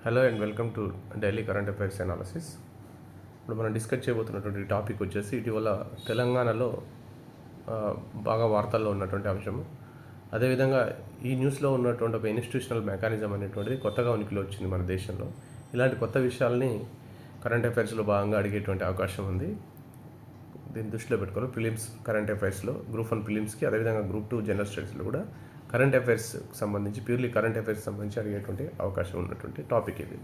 Hello and welcome to daily current affairs analysis. ఇప్పుడు మనం discuss చేయబోతున్నటువంటి topic వచ్చేసి ఇటీవల తెలంగాణలో బాగా వార్తల్లో ఉన్నటువంటి అంశము. అదేవిధంగా ఈ న్యూస్లో ఉన్నటువంటి ఒక ఇన్స్టిట్యూషనల్ మెకానిజం అనేటువంటిది కొత్తగా ఉనికిలో వచ్చింది మన దేశంలో. ఇలాంటి కొత్త విషయాల్ని కరెంట్ అఫైర్స్లో భాగంగా అడిగేటువంటి అవకాశం ఉంది. దీన్ని దృష్టిలో పెట్టుకోవాలి. ప్రిలిమ్స్ కరెంట్ అఫైర్స్లో గ్రూప్ 1 ప్రిలిమ్స్కి, అదేవిధంగా గ్రూప్ 2 జనరల్ స్టడీస్లో కూడా కరెంట్ అఫైర్స్ సంబంధించి ప్యూర్లీ కరెంట్ అఫైర్స్ సంబంధించి అడిగేటువంటి అవకాశం ఉన్నటువంటి టాపిక్ ఇది.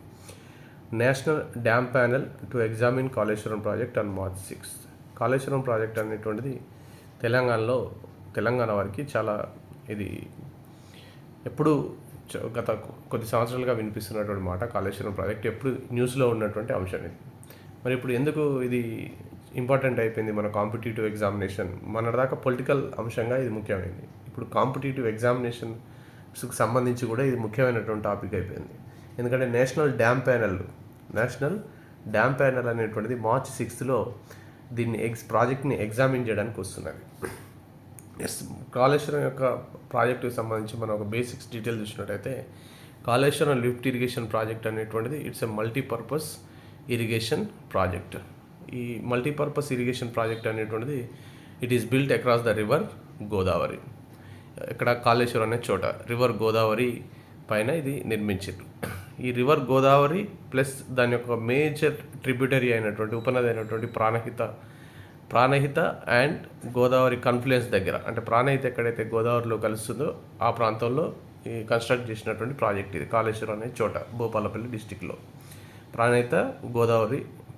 National dam panel to examine Kaleshwaram project on March 6. Kaleshwaram project అనేటువంటిది తెలంగాణ వారికి చాలా ఇది ఎప్పుడు గత కొద్ది సంవత్సరాలుగా వినిపిస్తున్నటువంటి మాట. కాళేశ్వరం ప్రాజెక్ట్ ఎప్పుడు న్యూస్లో ఉన్నటువంటి అంశం ఇది. మరి ఇప్పుడు ఎందుకు ఇది ఇంపార్టెంట్ అయిపోయింది మన కాంపిటేటివ్ ఎగ్జామినేషన్? మొన్నటిదాకా పొలిటికల్ అంశంగా ఇది ముఖ్యమైనది. ఇప్పుడు కాంపిటేటివ్ ఎగ్జామినేషన్స్కి సంబంధించి కూడా ఇది ముఖ్యమైనటువంటి టాపిక్ అయిపోయింది. ఎందుకంటే నేషనల్ డ్యామ్ ప్యానెల్ అనేటువంటిది March 6 దీన్ని ప్రాజెక్ట్ని ఎగ్జామిన్ చేయడానికి వస్తున్నది. కాళేశ్వరం యొక్క ప్రాజెక్టుకి సంబంధించి మనం ఒక బేసిక్స్ డీటెయిల్ చూసినట్టయితే, కాళేశ్వరం లిఫ్ట్ ఇరిగేషన్ ప్రాజెక్ట్ అనేటువంటిది it's a multipurpose irrigation project. ఈ మల్టీపర్పస్ ఇరిగేషన్ ప్రాజెక్ట్ అనేటువంటిది it is built across the river Godavari. ఇక్కడ కాళేశ్వరం అనే చోట రివర్ గోదావరి పైన ఇది నిర్మించారు. ఈ రివర్ గోదావరి ప్లస్ దాని యొక్క మేజర్ ట్రిబ్యూటరీ అయినటువంటి ఉపనది అయినటువంటి ప్రాణహిత అండ్ గోదావరి కన్ఫ్లుయెన్స్ దగ్గర, అంటే ప్రాణహిత ఎక్కడైతే గోదావరిలో కలుస్తుందో ఆ ప్రాంతంలో ఈ కన్స్ట్రక్ట్ చేసినటువంటి ప్రాజెక్ట్ ఇది. కాళేశ్వరం అనే చోట భూపాలపల్లి డిస్టిక్లో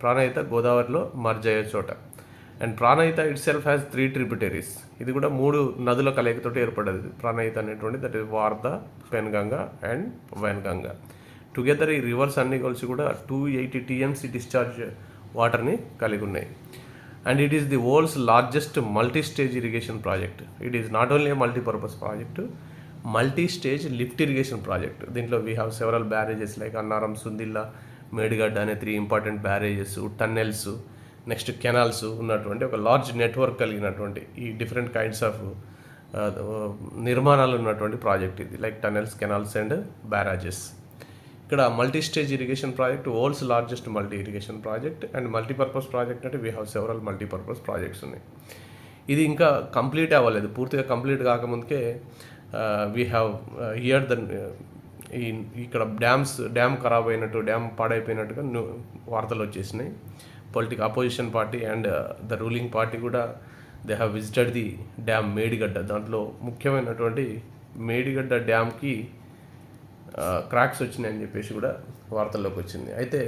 ప్రాణహిత గోదావరిలో మర్జ్ అయ్యే చోట. And Pranahita itself has 3 tributaries. ఇది కూడా 3 నదుల కలయికతోటి ఏర్పడ్డది ప్రాణహిత అనేటువంటి. That is Wardha, Penganga and Wainganga. Together ఈ రివర్స్ అన్ని కలిసి కూడా 280 TMC డిశ్చార్జ్ వాటర్ని కలిగి ఉన్నాయి. And it is the world's largest multi stage irrigation project. It is not only a multipurpose project, multi stage lift irrigation project. దీంట్లో we have several barrages like Annaram, Sundilla, Medigadda అనే 3 important barrages, tunnels, next canals ఉన్నటువంటి ఒక large network కలిగినటువంటి ఈ different kinds of నిర్మాణాలు ఉన్నటువంటి project ఇది, like tunnels, canals and barrages. ఇక్కడ multi stage irrigation project world's largest multi irrigation project. And multipurpose project అంటే we have several multipurpose projects ఉన్నాయి. ఇది ఇంకా కంప్లీట్ అవ్వలేదు. పూర్తిగా కంప్లీట్ కాకముందుకే వీ హ్యావ్ హియర్ ఇక్కడ డ్యామ్ ఖరాబ్ అయినట్టు, డ్యామ్ పాడైపోయినట్టుగా వార్తలు వచ్చేసినాయి. Opposition party and the ruling party కూడా they have visited the dam Medigadda. దాంట్లో ముఖ్యమైనటువంటి మేడిగడ్డ డ్యామ్కి క్రాక్స్ వచ్చినాయని చెప్పేసి కూడా వార్తల్లోకి వచ్చింది. అయితే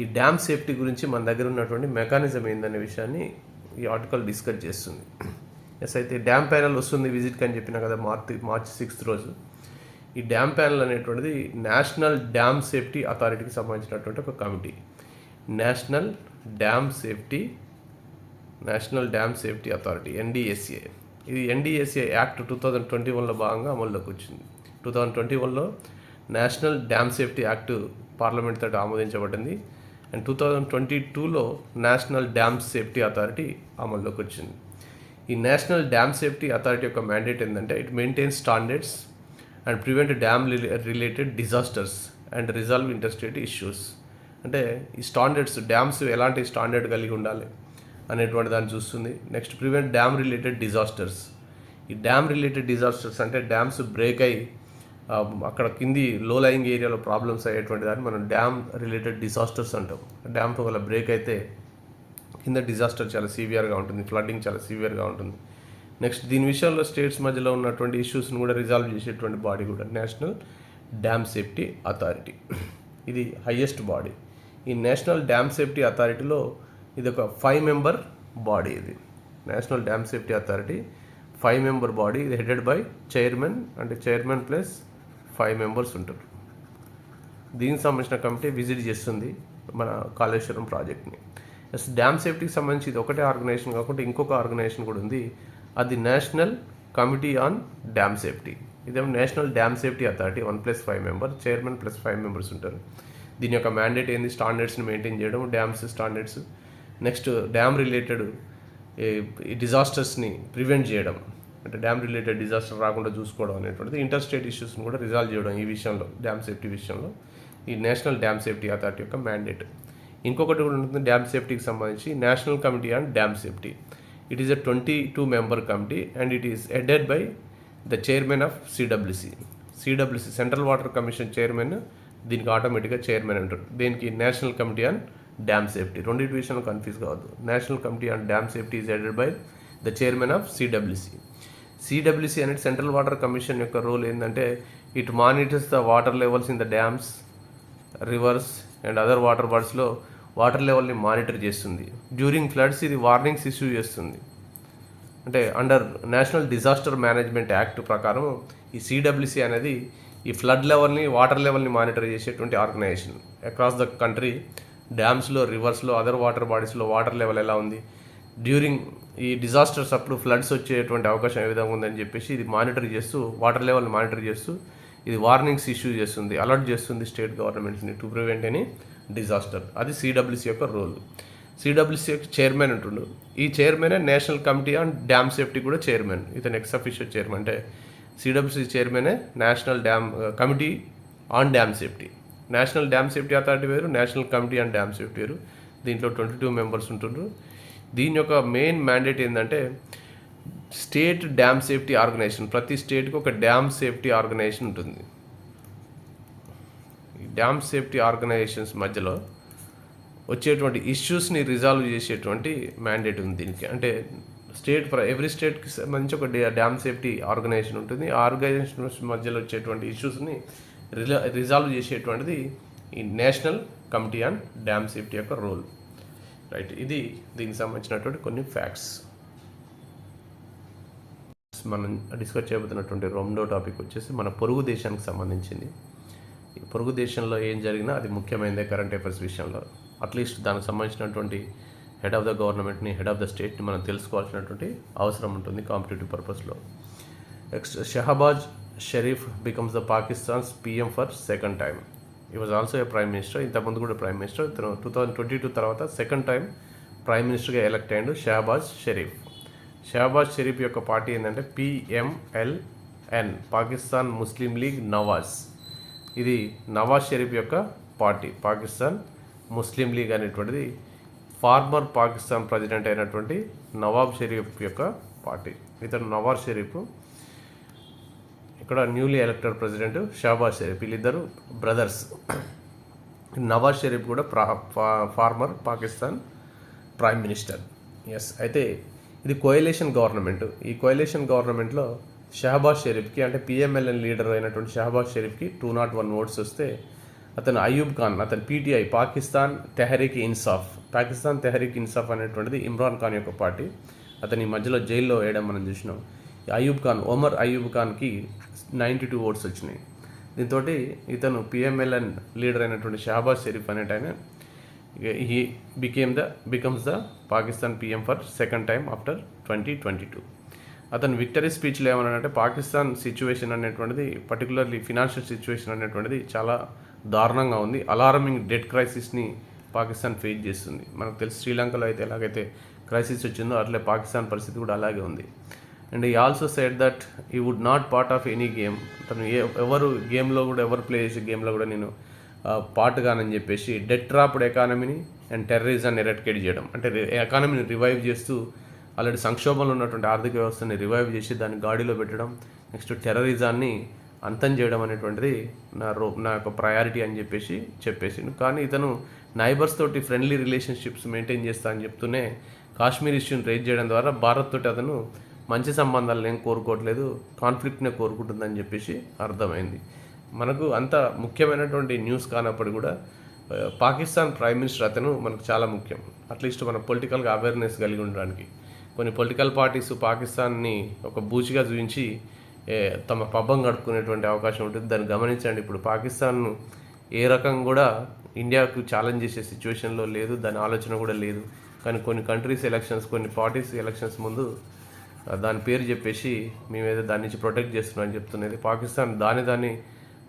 ఈ డ్యామ్ సేఫ్టీ గురించి మన దగ్గర ఉన్నటువంటి మెకానిజం ఏందనే విషయాన్ని ఈ ఆర్టికల్ డిస్కస్ చేస్తుంది. అయితే డ్యామ్ ప్యానెల్ వస్తుంది విజిట్కి అని చెప్పినా కదా March 6 రోజు. ఈ డ్యామ్ ప్యానెల్ అనేటువంటిది నేషనల్ డ్యామ్ సేఫ్టీ అథారిటీకి సంబంధించినటువంటి ఒక committee. National Dam Safety Authority, NDSA. ఇది NDSA యాక్ట్ 2021లో భాగంగా అమల్లోకి వచ్చింది. 2021లో National Dam Safety Act parliament తోటి ఆమోదించబడింది. అండ్ 2022లో నేషనల్ డ్యామ్ సేఫ్టీ అథారిటీ అమల్లోకి వచ్చింది. ఈ నేషనల్ డ్యామ్ సేఫ్టీ అథారిటీ యొక్క మ్యాండేట్ ఏంటంటే it maintains standards and prevent dam related disasters and resolve interstate issues. అంటే ఈ స్టాండర్డ్స్, డ్యామ్స్ ఎలాంటి స్టాండర్డ్ కలిగి ఉండాలి అనేటువంటి దాన్ని చూస్తుంది. Next prevent dam related disasters. ఈ డ్యామ్ రిలేటెడ్ డిజాస్టర్స్ అంటే డ్యామ్స్ బ్రేక్ అయ్యి అక్కడ కింది లో లయింగ్ ఏరియాలో ప్రాబ్లమ్స్ అయ్యేటువంటి దాన్ని మనం డ్యామ్ రిలేటెడ్ డిజాస్టర్స్ అంటాం. డ్యామ్ వల్ల బ్రేక్ అయితే కింద డిజాస్టర్ చాలా సివియర్గా ఉంటుంది, ఫ్లడ్డింగ్ చాలా సివియర్గా ఉంటుంది. నెక్స్ట్ దీని విషయంలో స్టేట్స్ మధ్యలో ఉన్నటువంటి ఇష్యూస్ని కూడా రిజాల్వ్ చేసేటువంటి బాడీ కూడా నేషనల్ డ్యామ్ సేఫ్టీ అథారిటీ. ఇది హయ్యెస్ట్ బాడీ. ఈ నేషనల్ డ్యామ్ సేఫ్టీ అథారిటీలో ఇది ఒక 5 మెంబర్ బాడీ. ఇది national Dam Safety authority 5 member body. ఇది హెడెడ్ బై చైర్మన్, అంటే చైర్మన్ ప్లస్ 5 మెంబర్స్ ఉంటారు. దీనికి సంబంధించిన కమిటీ విజిట్ చేస్తుంది మన కాళేశ్వరం ప్రాజెక్ట్ని. డ్యామ్ సేఫ్టీకి సంబంధించి ఇది ఒకటే ఆర్గనైజేషన్ కాకుండా ఇంకొక ఆర్గనైజేషన్ కూడా ఉంది. అది National Committee on Dam Safety. ఇదేమో National Dam Safety Authority 1+5 member, chairman plus 5 members ఉంటారు. దీని యొక్క మ్యాండేట్ ఏంది? స్టాండర్డ్స్ని మెయింటైన్ చేయడం, dams standards, next dam related డిజాస్టర్స్ని ప్రివెంట్ చేయడం, అంటే డ్యామ్ రిలేటెడ్ డిజాస్టర్ రాకుండా చూసుకోవడం అనేటువంటిది, ఇంటర్ స్టేట్ ఇష్యూస్ని కూడా రిజాల్వ్ చేయడం ఈ విషయంలో, డ్యామ్ సేఫ్టీ విషయంలో. ఈ నేషనల్ డ్యామ్ సేఫ్టీ అథారిటీ యొక్క మ్యాండేట్. ఇంకొకటి కూడా ఉంటుంది డ్యామ్ సేఫ్టీకి సంబంధించి, national Committee on Dam safety. It is a 22 member committee and it is headed by the chairman of CWC. Central water commission chairman దీనికి ఆటోమేటిక్గా చైర్మన్ అంటారు. దీనికి national Committee on Dam safety. రెండింటి విషయంలో కన్ఫ్యూజ్ కావద్దు. National Committee on Dam safety is headed by the chairman of CWC అనేది central water commission యొక్క role ఏంటంటే it monitors the water levels in the dams, rivers and other water బాడీస్లో water లెవెల్ని monitor చేస్తుంది. During floods ఇది warnings issue చేస్తుంది. అంటే under National Disaster Management Act ప్రకారం ఈ సిడబ్ల్యూసి అనేది ఈ ఫ్లడ్ లెవెల్ని, వాటర్ లెవెల్ని మానిటర్ చేసేటువంటి ఆర్గనైజేషన్. అక్రాస్ ద కంట్రీ డ్యామ్స్లో, రివర్స్లో, అదర్ వాటర్ బాడీస్లో వాటర్ లెవెల్ ఎలా ఉంది, డ్యూరింగ్ ఈ డిజాస్టర్స్ అప్పుడు ఫ్లడ్స్ వచ్చేటువంటి అవకాశం ఏ విధంగా ఉందని చెప్పేసి ఇది మానిటర్ చేస్తూ, వాటర్ లెవెల్ని మానిటర్ చేస్తూ ఇది వార్నింగ్స్ ఇష్యూ చేస్తుంది, అలర్ట్ చేస్తుంది స్టేట్ గవర్నమెంట్స్ని టు ప్రివెంట్ ఎనీ డిజాస్టర్. అది సిడబ్ల్యూసి యొక్క రోల్. సిడబ్ల్యూసి యొక్క చైర్మన్ ఉంటుండు. ఈ చైర్మనే National Committee on Dam Safety కూడా చైర్మన్. ఇతను ఎక్స్ అఫీషియల్ చైర్మన్. అంటే సిడబ్ల్యూసి చైర్మనే National Committee on Dam Safety. National Dam Safety Authority వేరు, National Committee on Dam Safety వేరు. దీంట్లో 22 మెంబర్స్ ఉంటుండ్రు. దీని యొక్క మెయిన్ మ్యాండేట్ ఏంటంటే స్టేట్ డ్యామ్ సేఫ్టీ ఆర్గనైజేషన్. ప్రతి స్టేట్కి ఒక డ్యామ్ సేఫ్టీ ఆర్గనైజేషన్ ఉంటుంది. ఈ డ్యామ్ సేఫ్టీ ఆర్గనైజేషన్స్ మధ్యలో వచ్చేటువంటి ఇష్యూస్ని రిజాల్వ్ చేసేటువంటి మ్యాండేట్ ఉంది దీనికి. అంటే ఎవ్రీ స్టేట్కి సంబంధించి ఒక డ్యామ్ సేఫ్టీ ఆర్గనైజేషన్ ఉంటుంది. ఆ ఆర్గనైజేషన్స్ మధ్యలో వచ్చేటువంటి ఇష్యూస్ని రిజాల్వ్ చేసేటువంటిది ఈ national Committee on Dam safety యొక్క రోల్. రైట్, ఇది దీనికి సంబంధించినటువంటి కొన్ని ఫ్యాక్ట్స్. మనం డిస్కస్ చేయబోతున్నటువంటి రెండో టాపిక్ వచ్చేసి మన పొరుగు దేశానికి సంబంధించింది. ఈ పొరుగు దేశంలో ఏం జరిగినా అది ముఖ్యమైనదే కరెంట్ అఫైర్స్ విషయంలో. అట్లీస్ట్ దానికి సంబంధించినటువంటి హెడ్ ఆఫ్ ద గవర్నమెంట్ని, హెడ్ ఆఫ్ ద స్టేట్ని మనం తెలుసుకోవాల్సినటువంటి అవసరం ఉంటుంది కాంపిటేటివ్ పర్పస్లో. Next, Shahbaz Sharif becomes the Pakistan's PM for second time. He was also a prime minister. ఇంతకుముందు కూడా ప్రైమ్ మినిస్టర్. ఇతను 2022 తర్వాత సెకండ్ టైం ప్రైమ్ మినిస్టర్గా ఎలక్ట్ అయ్యాడు షహబాజ్ షరీఫ్. షహబాజ్ షరీఫ్ యొక్క పార్టీ ఏంటంటే PMLN, పాకిస్తాన్ ముస్లిం లీగ్ నవాజ్. ఇది నవాజ్ షరీఫ్ యొక్క పార్టీ. పాకిస్తాన్ ముస్లిం లీగ్ అనేటువంటిది ఫార్మర్ పాకిస్తాన్ ప్రెసిడెంట్ అయినటువంటి నవాబ్ షరీఫ్ యొక్క పార్టీ. ఇతను నవాజ్ షరీఫ్, ఇక్కడ newly elected president Shahbaz Sharif. వీళ్ళిద్దరు బ్రదర్స్. నవాజ్ షరీఫ్ కూడా former Pakistan prime minister. Yes, అయితే ఇది కోయలేషన్ గవర్నమెంట్. ఈ కోయలేషన్ గవర్నమెంట్లో షహబాజ్ షరీఫ్కి, అంటే PMLN లీడర్ అయినటువంటి షహబాజ్ షరీఫ్కి 201 ఓట్స్ వస్తే అతను అయూబ్ ఖాన్, అతను PTI, పాకిస్తాన్ తెహరీక్ ఇన్సాఫ్ అనేటువంటిది ఇమ్రాన్ ఖాన్ యొక్క పార్టీ. అతని మధ్యలో జైల్లో వేయడం మనం చూసినాం. ఒమర్ అయూబ్ ఖాన్కి 92 ఓట్స్ వచ్చినాయి. దీంతో ఇతను PMLN లీడర్ అయినటువంటి షహబాజ్ షరీఫ్ అనేటైన he becomes the Pakistan PM for second time after 2022. అతను విక్టరీ స్పీచ్లో ఏమన్నాడంటే పాకిస్తాన్ సిచ్యువేషన్ అనేటువంటిది, పర్టికులర్లీ ఫినాన్షియల్ సిచ్యువేషన్ అనేటువంటిది చాలా దారుణంగా ఉంది. అలారమింగ్ డెట్ క్రైసిస్ని పాకిస్తాన్ ఫేస్ చేస్తుంది. మనకు తెలుసు శ్రీలంకలో అయితే ఎలాగైతే క్రైసిస్ వచ్చిందో అట్లే పాకిస్తాన్ పరిస్థితి కూడా అలాగే ఉంది. And he also said that he would not part of any game. తను ఎవరు గేమ్లో కూడా, ఎవరు ప్లే చేసే గేమ్లో కూడా నేను పార్ట్ కానని చెప్పేసి డెట్ ట్రాప్డ్ ఎకానమీని అండ్ టెర్రరిజాన్ని ఎరడికేట్ చేయడం, అంటే ఎకానమీని రివైవ్ చేస్తూ ఆల్రెడీ సంక్షోభంలో ఉన్నటువంటి ఆర్థిక వ్యవస్థని రివైవ్ చేసి దాన్ని గాడిలో పెట్టడం, నెక్స్ట్ టెర్రరిజాన్ని అంతం చేయడం అనేటువంటిది నా యొక్క ప్రయారిటీ అని చెప్పేసిండు. కానీ ఇతను నైబర్స్ తోటి ఫ్రెండ్లీ రిలేషన్షిప్స్ మెయింటైన్ చేస్తా అని చెప్తూనే కాశ్మీర్ ఇష్యూని రైజ్ చేయడం ద్వారా భారత్ తోటి అతను మంచి సంబంధాలను ఏం కోరుకోవట్లేదు, కాన్ఫ్లిక్ట్నే కోరుకుంటుందని చెప్పేసి అర్థమైంది. మనకు అంత ముఖ్యమైనటువంటి న్యూస్ కానప్పుడు కూడా పాకిస్తాన్ ప్రైమ్ మినిస్టర్ అతను మనకు చాలా ముఖ్యం. అట్లీస్ట్ మన పొలిటికల్గా అవేర్నెస్ కలిగి ఉండడానికి. కొన్ని పొలిటికల్ పార్టీస్ పాకిస్తాన్ని ఒక బూచిగా చూపించి తమ పబ్బం గడుపుకునేటువంటి అవకాశం ఉంటుంది. దాన్ని గమనించండి. ఇప్పుడు పాకిస్తాన్ ఏ రకం కూడా ఇండియాకు ఛాలెంజ్ చేసే సిచ్యువేషన్లో లేదు, దాని ఆలోచన కూడా లేదు. కానీ కొన్ని కంట్రీస్ ఎలక్షన్స్, కొన్ని పార్టీస్ ఎలక్షన్స్ ముందు దాని పేరు చెప్పేసి మేమేదో దాని నుంచి ప్రొటెక్ట్ చేస్తున్నాం అని చెప్తున్నది. పాకిస్తాన్ దాన్ని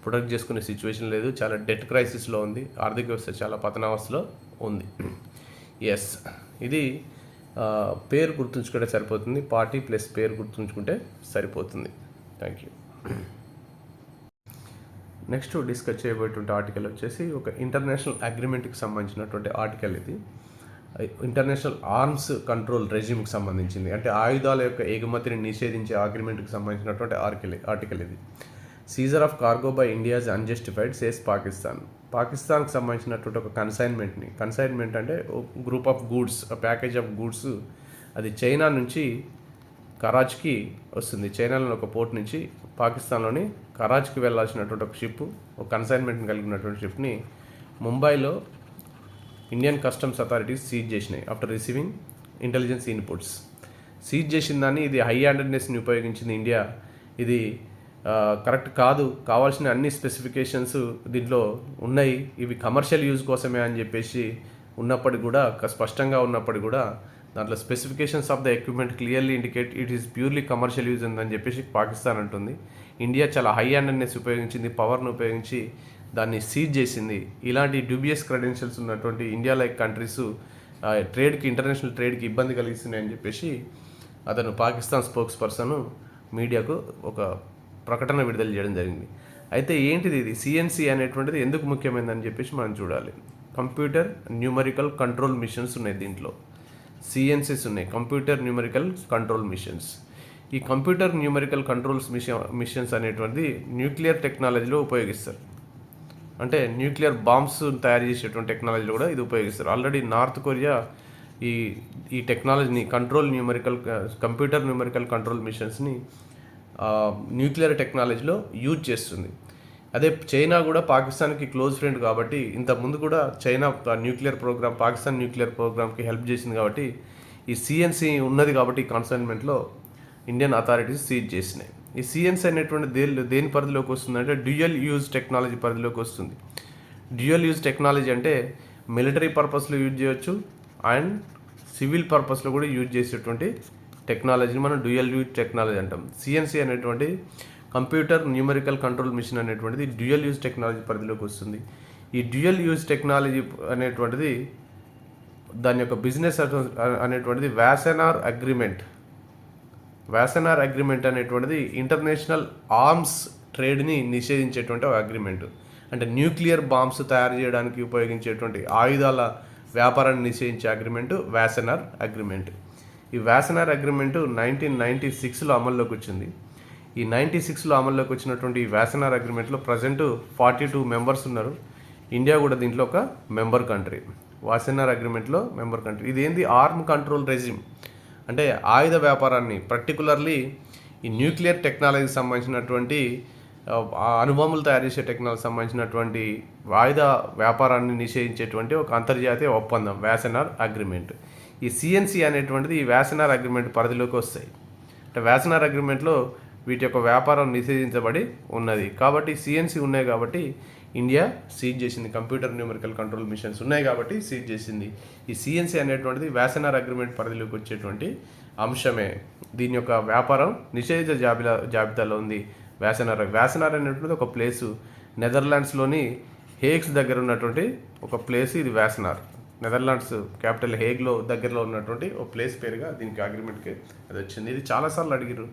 ప్రొటెక్ట్ చేసుకునే సిచ్యువేషన్ లేదు, చాలా డెట్ క్రైసిస్లో ఉంది, ఆర్థిక వ్యవస్థ చాలా పతనావస్థలో ఉంది. ఎస్, ఇది పేరు గుర్తుంచుకుంటే సరిపోతుంది. పార్టీ ప్లస్ పేరు గుర్తుంచుకుంటే సరిపోతుంది. Thank you. నెక్స్ట్ డిస్కస్ చేయబోయేటువంటి ఆర్టికల్ వచ్చేసి ఒక ఇంటర్నేషనల్ అగ్రిమెంట్కి సంబంధించినటువంటి ఆర్టికల్ ఇది. ఇంటర్నేషనల్ ఆర్మ్స్ కంట్రోల్ రెజ్యూమ్కి సంబంధించింది, అంటే ఆయుధాల యొక్క ఎగుమతిని నిషేధించే అగ్రిమెంట్కి సంబంధించినటువంటి ఆర్టికల్ ఇది. Caesar of cargo by India is unjustified says పాకిస్తాన్కి సంబంధించినటువంటి ఒక కన్సైన్మెంట్ అంటే group of goods, package of goods, అది చైనా నుంచి కరాచ్కి వస్తుంది. చైనాలోని ఒక పోర్ట్ నుంచి పాకిస్తాన్లోని కరాచ్కి వెళ్ళాల్సినటువంటి ఒక షిప్, ఒక కన్సైన్మెంట్ని కలిగినటువంటి షిప్ని ముంబైలో ఇండియన్ కస్టమ్స్ అథారిటీస్ సీజ్ చేసినాయి after receiving intelligence inputs. Seize చేసిన దాన్ని, ఇది హై హ్యాండెడ్నెస్ని ఉపయోగించింది ఇండియా, ఇది కరెక్ట్ కాదు, కావాల్సిన అన్ని స్పెసిఫికేషన్స్ దీంట్లో ఉన్నాయి, ఇవి కమర్షియల్ యూజ్ కోసమే అని చెప్పేసి ఉన్నప్పటికి కూడా, స్పష్టంగా ఉన్నప్పటికి కూడా దాంట్లో specifications of the equipment clearly indicate it is purely commercial use అని చెప్పేసి పాకిస్తాన్ అంటుంది. ఇండియా చాలా హై హ్యాండెడ్నెస్ ఉపయోగించింది, పవర్ను ఉపయోగించి దాన్ని సీజ్ చేసింది. ఇలాంటి డ్యూబియస్ క్రెడెన్షియల్స్ ఉన్నటువంటి ఇండియా లైక్ కంట్రీస్ ట్రేడ్కి, ఇంటర్నేషనల్ ట్రేడ్కి ఇబ్బంది కలిగిస్తున్నాయని చెప్పేసి అతను పాకిస్తాన్ స్పోక్స్ పర్సన్ మీడియాకు ఒక ప్రకటన విడుదల చేయడం జరిగింది. అయితే ఏంటిది ఇది సిఎన్సి అనేటువంటిది ఎందుకు ముఖ్యమైనదని చెప్పేసి మనం చూడాలి. కంప్యూటర్ న్యూమరికల్ కంట్రోల్ మిషన్స్ ఉన్నాయి దీంట్లో, సిఎన్సిస్ ఉన్నాయి, కంప్యూటర్ న్యూమరికల్ కంట్రోల్ మిషన్స్. ఈ కంప్యూటర్ న్యూమరికల్ కంట్రోల్స్ మిషన్స్ అనేటువంటిది న్యూక్లియర్ టెక్నాలజీలో ఉపయోగిస్తారు, అంటే న్యూక్లియర్ బాంబ్స్ తయారు చేసేటువంటి టెక్నాలజీలో కూడా ఇది ఉపయోగిస్తారు. ఆల్రెడీ నార్త్ కొరియా ఈ టెక్నాలజీని కంప్యూటర్ న్యూమరికల్ కంట్రోల్ మిషన్స్ని న్యూక్లియర్ టెక్నాలజీలో యూజ్ చేస్తుంది. అదే చైనా కూడా పాకిస్తాన్కి క్లోజ్ ఫ్రెండ్ కాబట్టి, ఇంతకుముందు కూడా చైనా పాకిస్తాన్ న్యూక్లియర్ ప్రోగ్రామ్కి హెల్ప్ చేసింది కాబట్టి ఈ సిఎన్సి ఉన్నది కాబట్టి ఈ కన్సైన్మెంట్లో ఇండియన్ అథారిటీస్ సీజ్ చేసినాయి. ఈ సిఎన్సి అనేటువంటి దేని పరిధిలోకి వస్తుందంటే డ్యూయల్ యూజ్ టెక్నాలజీ పరిధిలోకి వస్తుంది. డ్యూయల్ యూజ్ టెక్నాలజీ అంటే మిలిటరీ పర్పస్లో యూజ్ చేయొచ్చు అండ్ సివిల్ పర్పస్లో కూడా యూజ్ చేసేటువంటి టెక్నాలజీని మనం డ్యూయల్ యూజ్ టెక్నాలజీ అంటాం. సిఎన్సి అనేటువంటి కంప్యూటర్ న్యూమరికల్ కంట్రోల్ మిషన్ అనేటువంటిది డ్యూయల్ యూజ్ టెక్నాలజీ పరిధిలోకి వస్తుంది. ఈ డ్యూయల్ యూజ్ టెక్నాలజీ అనేటువంటిది దాని యొక్క బిజినెస్ అనేటువంటిది వాసెనార్ అగ్రిమెంట్ అనేటువంటిది ఇంటర్నేషనల్ ఆర్మ్స్ ట్రేడ్ని నిషేధించేటువంటి ఒక అగ్రిమెంట్. అంటే న్యూక్లియర్ బాంబ్స్ తయారు చేయడానికి ఉపయోగించేటువంటి ఆయుధాల వ్యాపారాన్ని నిషేధించే అగ్రిమెంటు వాసెనార్ అగ్రిమెంట్. ఈ వాసెనార్ అగ్రిమెంటు 1996లో అమల్లోకి వచ్చింది. ఈ 96లో అమల్లోకి వచ్చినటువంటి ఈ వాసెనార్ అగ్రిమెంట్లో ప్రజెంట్ 42 మెంబర్స్ ఉన్నారు. ఇండియా కూడా దీంట్లో ఒక మెంబర్ కంట్రీ, వాసెనార్ అగ్రిమెంట్లో మెంబర్ కంట్రీ. ఇదేంది ఆర్మ్ కంట్రోల్ రెజిమ్ అంటే ఆయుధ వ్యాపారాన్ని, పర్టికులర్లీ ఈ న్యూక్లియర్ టెక్నాలజీకి సంబంధించినటువంటి అణుబాంబులు తయారు చేసే టెక్నాలజీకి సంబంధించినటువంటి ఆయుధ వ్యాపారాన్ని నిషేధించేటువంటి ఒక అంతర్జాతీయ ఒప్పందం వాసెనార్ అగ్రిమెంట్. ఈ సిఎన్సి అనేటువంటిది ఈ వాసెనార్ అగ్రిమెంట్ పరిధిలోకి వస్తాయి. అంటే వాసెనార్ అగ్రిమెంట్లో వీటి యొక్క వ్యాపారం నిషేధించబడి ఉన్నది కాబట్టి సిఎన్సి ఉన్నాయి కాబట్టి ఇండియా సీజ్ చేసింది. కంప్యూటర్ న్యూమరికల్ కంట్రోల్ మిషన్స్ ఉన్నాయి కాబట్టి సీజ్ చేసింది. ఈ సిఎన్సి అనేటువంటిది వాసెనార్ అగ్రిమెంట్ పరిధిలోకి వచ్చేటువంటి అంశమే. దీని యొక్క వ్యాపారం నిషేధిత జాబితాలో ఉంది. వాసెనార్ అనేటువంటిది ఒక ప్లేసు, నెదర్లాండ్స్లోని హేగ్స్ దగ్గర ఉన్నటువంటి ఒక ప్లేస్ ఇది వాసెనార్. నెదర్లాండ్స్ క్యాపిటల్ హేగ్లో దగ్గరలో ఉన్నటువంటి ఒక ప్లేస్ పేరుగా దీనికి అగ్రిమెంట్కి అది వచ్చింది. ఇది చాలాసార్లు అడిగారు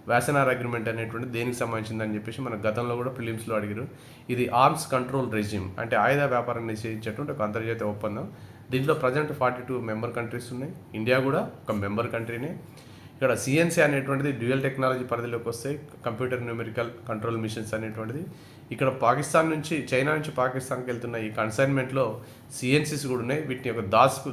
వాసెనార్ అగ్రిమెంట్ అనేటువంటి దేనికి సంబంధించిందని చెప్పేసి మన గతంలో కూడా ప్రిలిమ్స్లో అడిగారు. ఇది ఆర్మ్స్ కంట్రోల్ రెజిమ్ అంటే ఆయుధ వ్యాపారాన్ని నిషేధించేటువంటి ఒక అంతర్జాతీయ ఒప్పందం. దీంట్లో ప్రజెంట్ 42 మెంబర్ కంట్రీస్ ఉన్నాయి. ఇండియా కూడా ఒక మెంబర్ కంట్రీనే. ఇక్కడ సిఎన్సి అనేటువంటిది డ్యూయల్ టెక్నాలజీ పరిధిలోకి వస్తాయి, కంప్యూటర్ న్యూమరికల్ కంట్రోల్ మిషన్స్ అనేటువంటిది. ఇక్కడ చైనా నుంచి పాకిస్తాన్కి వెళ్తున్న ఈ కన్సైన్మెంట్లో సిఎన్సీస్ కూడా ఉన్నాయి. వీటిని ఒక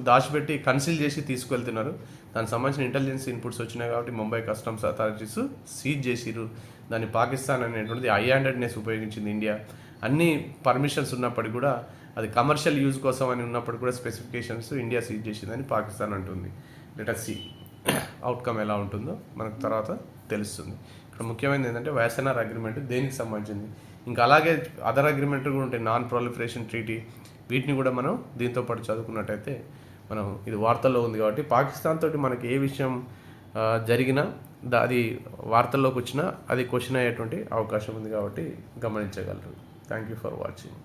దాచిపెట్టి కన్సిల్ చేసి తీసుకువెళ్తున్నారు. దానికి సంబంధించిన ఇంటెలిజెన్స్ ఇన్పుట్స్ వచ్చినాయి కాబట్టి ముంబై కస్టమ్స్ అథారిటీస్ సీజ్ చేసిరు. దాన్ని పాకిస్తాన్ అనేటువంటిది హై హ్యాండెడ్నెస్ ఉపయోగించింది ఇండియా. అన్ని పర్మిషన్స్ ఉన్నప్పటికీ కూడా అది కమర్షియల్ యూజ్ కోసం అని ఉన్నప్పటికీ కూడా స్పెసిఫికేషన్స్ ఇండియా సీజ్ చేసిందని పాకిస్తాన్ అంటుంది. లెట్ us see అవుట్కమ్ ఎలా ఉంటుందో మనకు తర్వాత తెలుస్తుంది. ఇక్కడ ముఖ్యమైనది ఏంటంటే వాసెనార్ అగ్రిమెంట్ దేనికి సంబంధించింది. ఇంకా అలాగే అదర్ అగ్రిమెంట్ కూడా ఉంటాయి, నాన్ ప్రొలిఫరేషన్ ట్రీటీ. వీటిని కూడా మనం దీంతో పాటు చదువుకున్నట్టయితే మనం ఇది వార్తల్లో ఉంది కాబట్టి పాకిస్తాన్ తోటి మనకి ఏ విషయం జరిగినా అది వార్తల్లోకి వచ్చినా అది క్వశ్చన్ అయ్యేటువంటి అవకాశం ఉంది కాబట్టి గమనించగలరు. Thank you for watching.